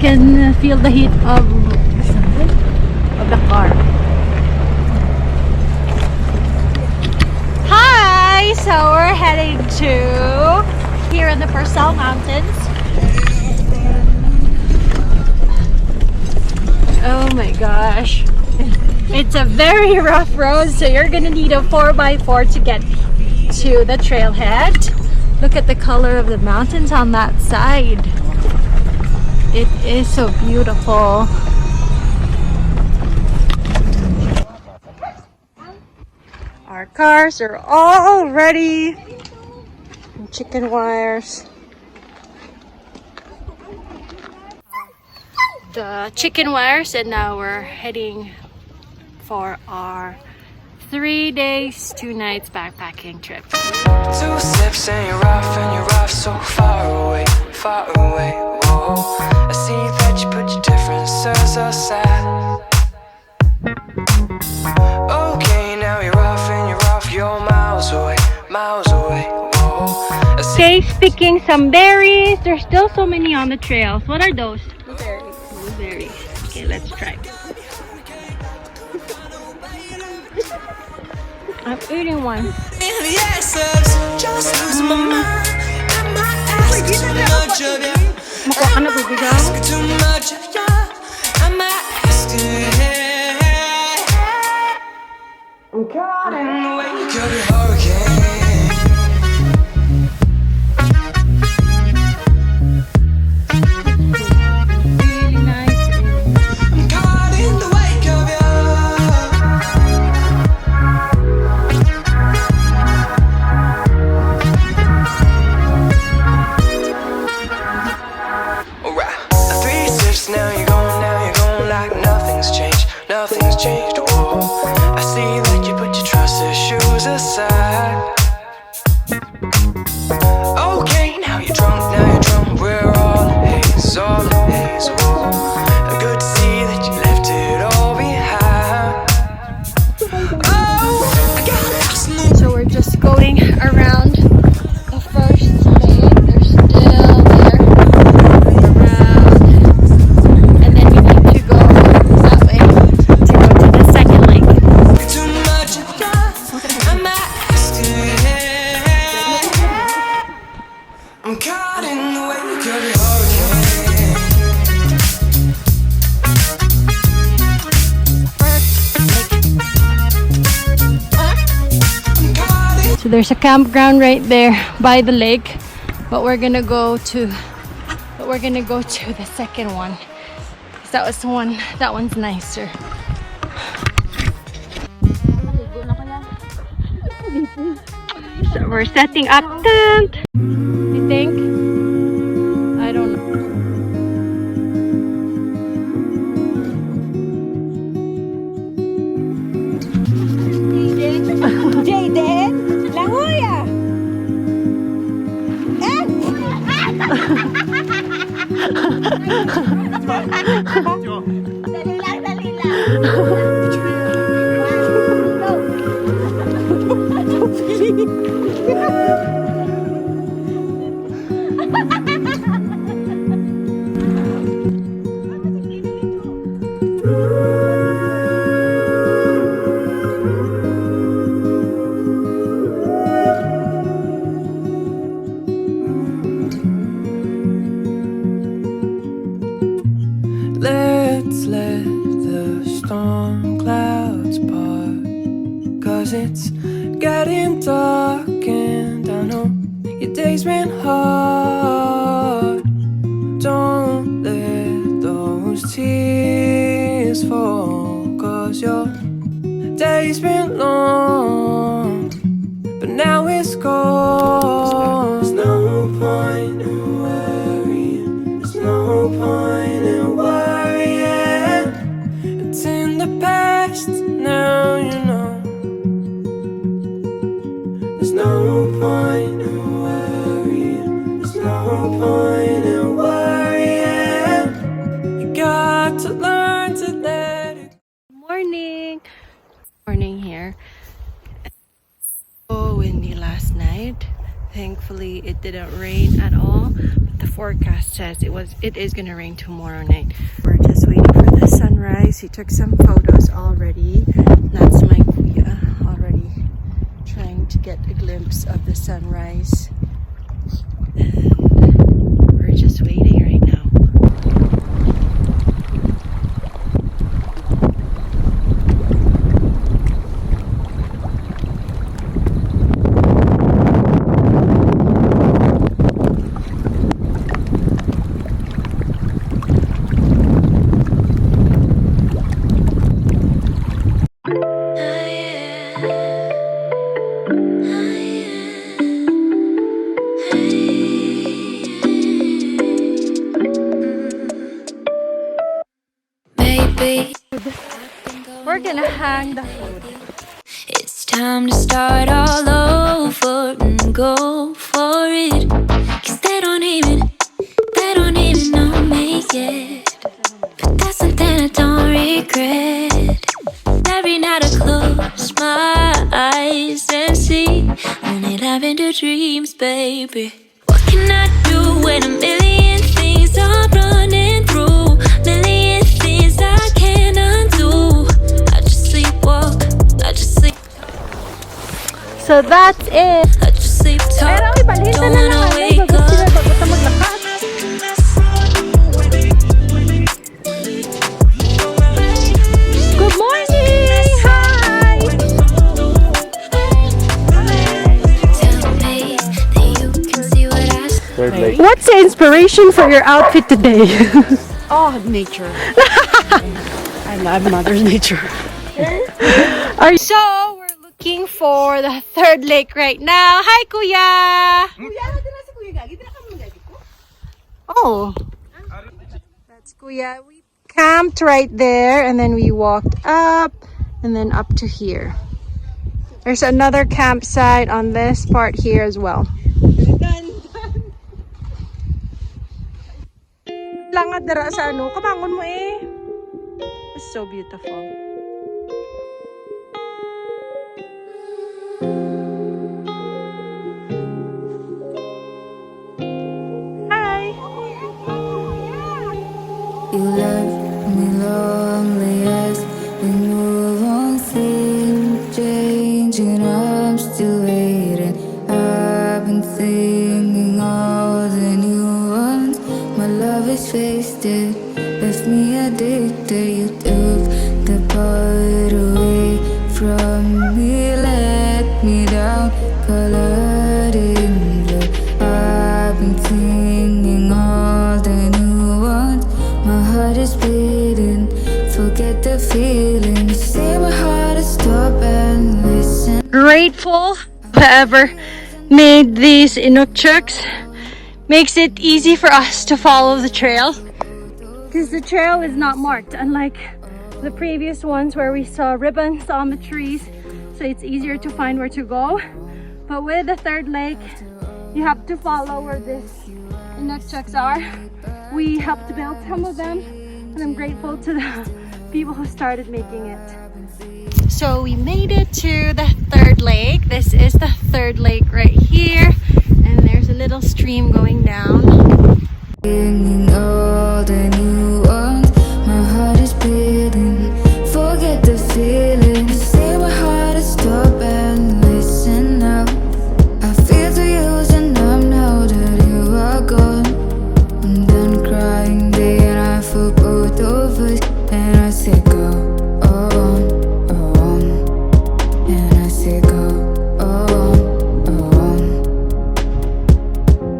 can feel the heat of the car. Hi! So we're heading to here in the Purcell Mountains. Oh my gosh. It's a very rough road, so you're gonna need a 4x4 to get to the trailhead. Look at the color of the mountains on that side. It is so beautiful. Our cars are all ready. Chicken wires. The chicken wires, and now we're heading for our 3 days, 2 nights backpacking trip. 2 steps and you're off so far away, far away. Whoa. I see that you put your differences aside. Okay, now you're off, you're miles away, miles away. Whoa. Okay, picking some berries. There's still so many on the trails. What are those? Blueberries. Blueberries. Okay, let's try. I'm eating one. Mukha ka na bubigaw. I'm caught in the wake of your hurricane. Really nice. I'm caught in the wake of Alright, 3 sips, now you're gone like nothing's changed, nothing's changed. Whoa. I see that you put your trust issues aside. Okay, now you're drunk, we're all haze, all haze. Whoa. Good to see that you left it all behind. Oh, I got lost in the So we're just going around the first lake. They're still there. Around. And then we need to go that way to go to the second lake. too much. I'm asking. I'm caught in the wake of your hurricane. I'm caught in. So there's a campground right there by the lake, but we're gonna go to the second one. 'Cause that was the one. That one's nicer. So we're setting up tent. You think? I don't know. Jaden, langoya. Dali lang. Let's let the storm clouds part, 'cause it's getting dark and I know your day's been hard. Don't let those tears fall, 'cause your day's been long, but now it's gone. There's no point in worrying, there's no point in worrying. It's in the past, now you know. There's no point in worrying, there's Today it didn't rain at all, but the forecast says it is gonna rain tomorrow night. We're just waiting for the sunrise. He took some photos already. That's my kuya already trying to get a glimpse of the sunrise. And we're just waiting right now. We're gonna hang the food. It's time to start all over and go for it. 'Cause they don't even know me yet. But that's something I don't regret. Every night I close my eyes and see only love in the dreams, baby. What can I do when a million things are running through? Million things I can't undo. I just sleepwalk, I just sleep. So that's it. I just sleep talk. Don't wanna wake up. Good morning! Hi! Tell me that you can see what I see. Third lake. What's the inspiration for your outfit today? Oh, nature. I love Mother's nature. So we're looking for the third lake right now. Hi, Kuya! Oh, that's Kuya. We camped right there and then we walked up and then up to here. There's another campsite on this part here as well. Langad dara sa ano, kabangon mo eh. It's so beautiful. Hi. You left me lonely as we move on, things changing. I'm still waiting. I've been thinking all the new ones. My love is wasted, left me addicted. You took the part away from me, let me down, colored in blood. I've been thinking all the new ones. My heart is bleeding, forget the feeling. You say my heart is stop and listen. Grateful whoever made these inukchuks. Makes it easy for us to follow the trail because the trail is not marked, unlike the previous ones where we saw ribbons on the trees, so it's easier to find where to go. But with the third lake, you have to follow where these inukchuks are. We helped build some of them, and I'm grateful to the people who started making it. So we made it to the third lake. This is the third lake right here, and there's a little stream going down. Thinking all the new ones. My heart is bleeding, forget the feeling. You say my heart is stop and listen now. I feel to use and numb now that you are gone. I'm done crying day and night for both of us. And I say go on, and I say go on.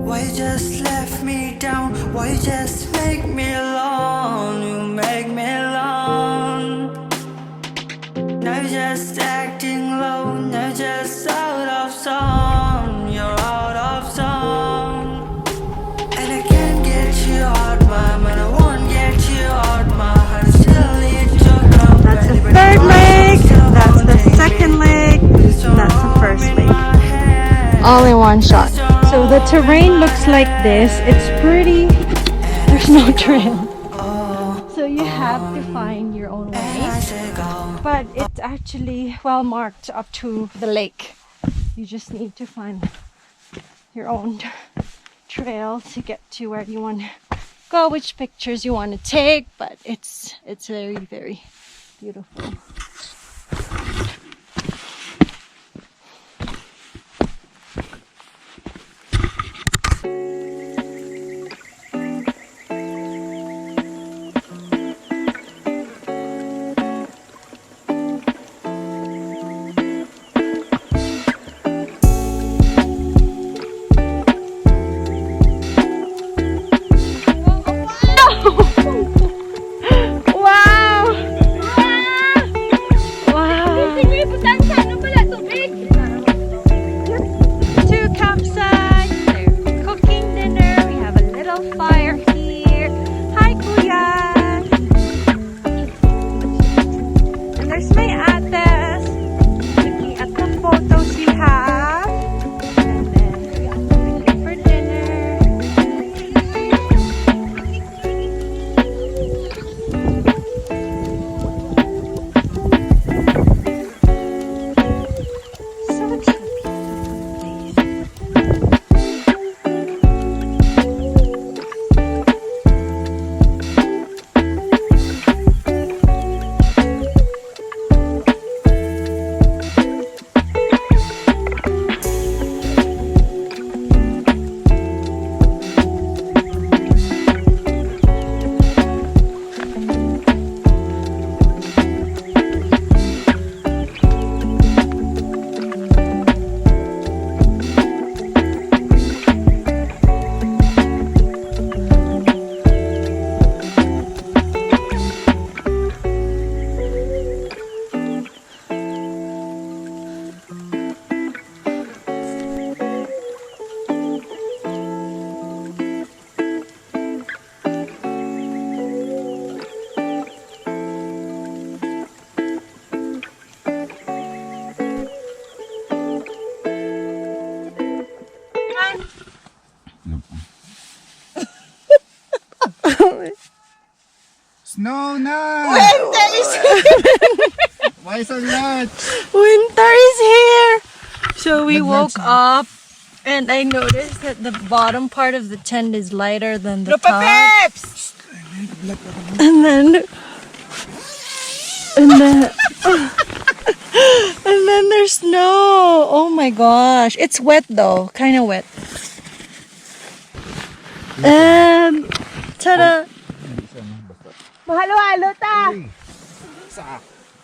Why you just left me down? Why you just make me alone? You make me alone. Now you're just acting low. Now you're just out of song. You're out of song. And I can't get you out my mind. I won't get you out my heart. I still need your love. That's the third lake, that's the second lake, and that's the first lake. All in one shot. So the terrain looks like this. It's pretty, there's no trail. So you have to find your own way. But it's actually well marked up to the lake. You just need to find your own trail to get to where you want to go, which pictures you want to take, but it's very, very beautiful. Snow na! Winter is Why so much? Winter is here. So we woke up and I noticed that the bottom part of the tent is lighter than the top. And then and then there's snow. Oh my gosh. It's wet though. Kind of wet. Ta-da! Mahalo-halo ta!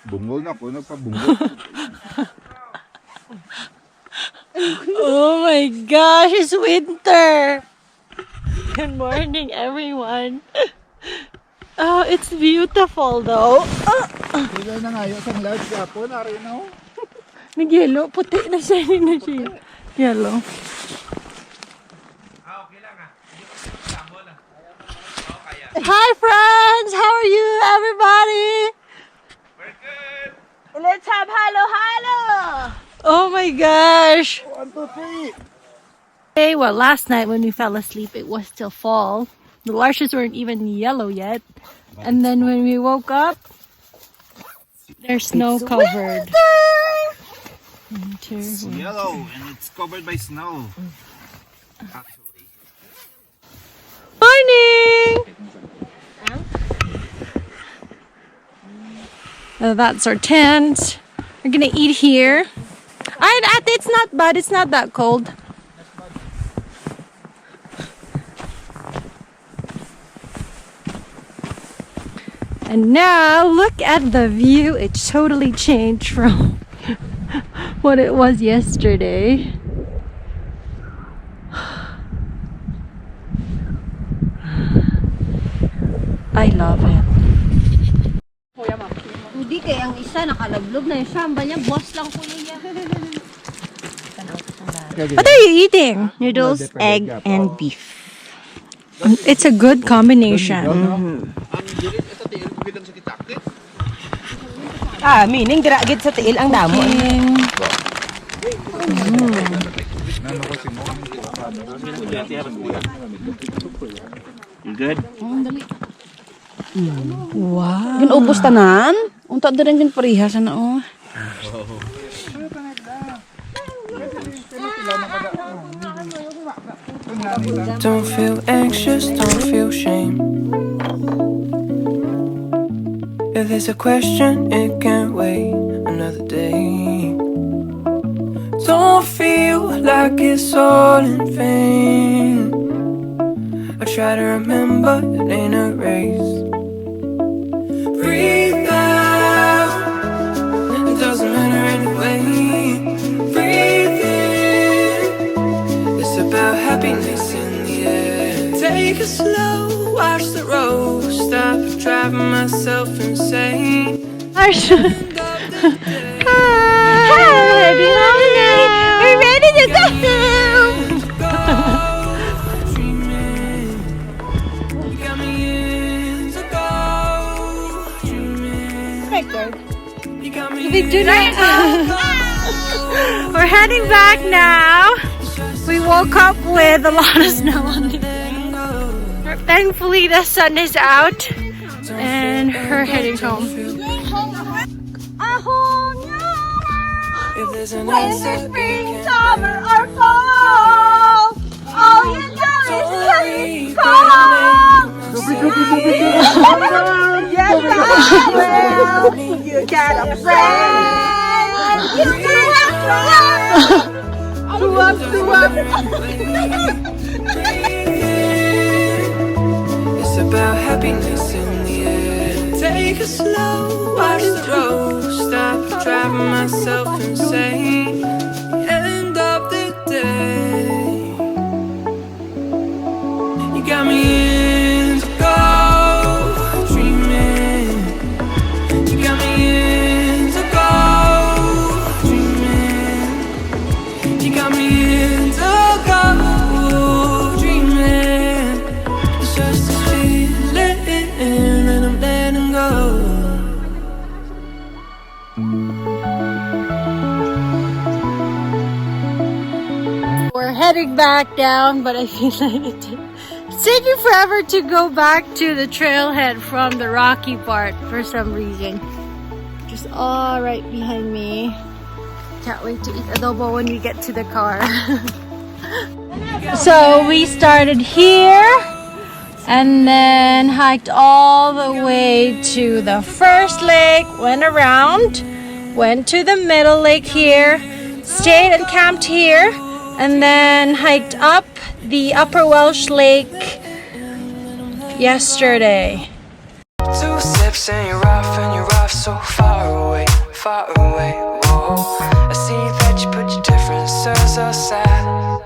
Bungol na po, nagpabungol. Oh my gosh, it's winter! Good morning, everyone. Oh, it's beautiful though. Wala na nga yung isang large kapon, narin na. Nag-yellow, puti na siya, hindi na siya. Yellow. Hi friends! How are you, everybody? We're good. Let's have halo-halo! Oh my gosh! 1, 2, 3. Okay, well, last night when we fell asleep, it was still fall. The larches weren't even yellow yet. And then when we woke up, they're snow covered. It's yellow and it's covered by snow. Actually. Morning! That's our tent. We're gonna eat here. It's not bad. It's not that cold. And now look at the view. It's totally changed from what it was yesterday. I love it. Hindi kaya ang isa nakalablog na yung samba niya. Boss lang po niya. What are you eating? Noodles, egg, and beef. It's a good combination. Meaning diragit sa tiil ang damo. You good? Wow. Ginubos tanan. Unta din din parihas na oh. Don't feel anxious, don't feel shame. If there's a question, it can't wait another day. Don't feel like it's all in vain. I try to remember, it ain't a race. Breathe out, it doesn't matter anyway. Breathe in, it's about happiness in the air. Take it slow, watch the road, stop driving myself insane. Hi! We're ready to go! We're heading back now. We woke up with a lot of snow on the day. Thankfully the sun is out and we're heading home. Winter, Spring, summer, or fall. All you do is call. Yes, I will. You got a friend. You It's about happiness in the air. Take it slow, watch the road, stop driving myself insane. End of the day, you got me into go dreaming. You got me into go dreaming. You got me into go dreaming. It's just a feeling and I'm letting go. We're heading back down, but I feel like it's taking forever to go back to the trailhead from the rocky part for some reason. Just all right behind me. Can't wait to eat adobo when we get to the car. So we started here and then hiked all the way to the first lake, went around, went to the middle lake here, stayed and camped here, and then hiked up the Upper Welsh Lake yesterday. 2 steps and you're off so far away, far away. Whoa, I see that you put your differences aside.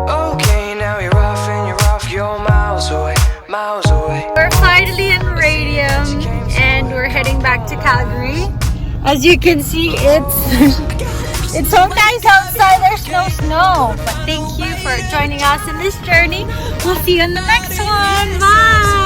Okay, now you're off you're miles away, miles away. We're finally in Radium and we're heading back to Calgary. As you can see, it's so nice outside. There's no snow. But thank you for joining us in this journey. We'll see you in the next one. Bye!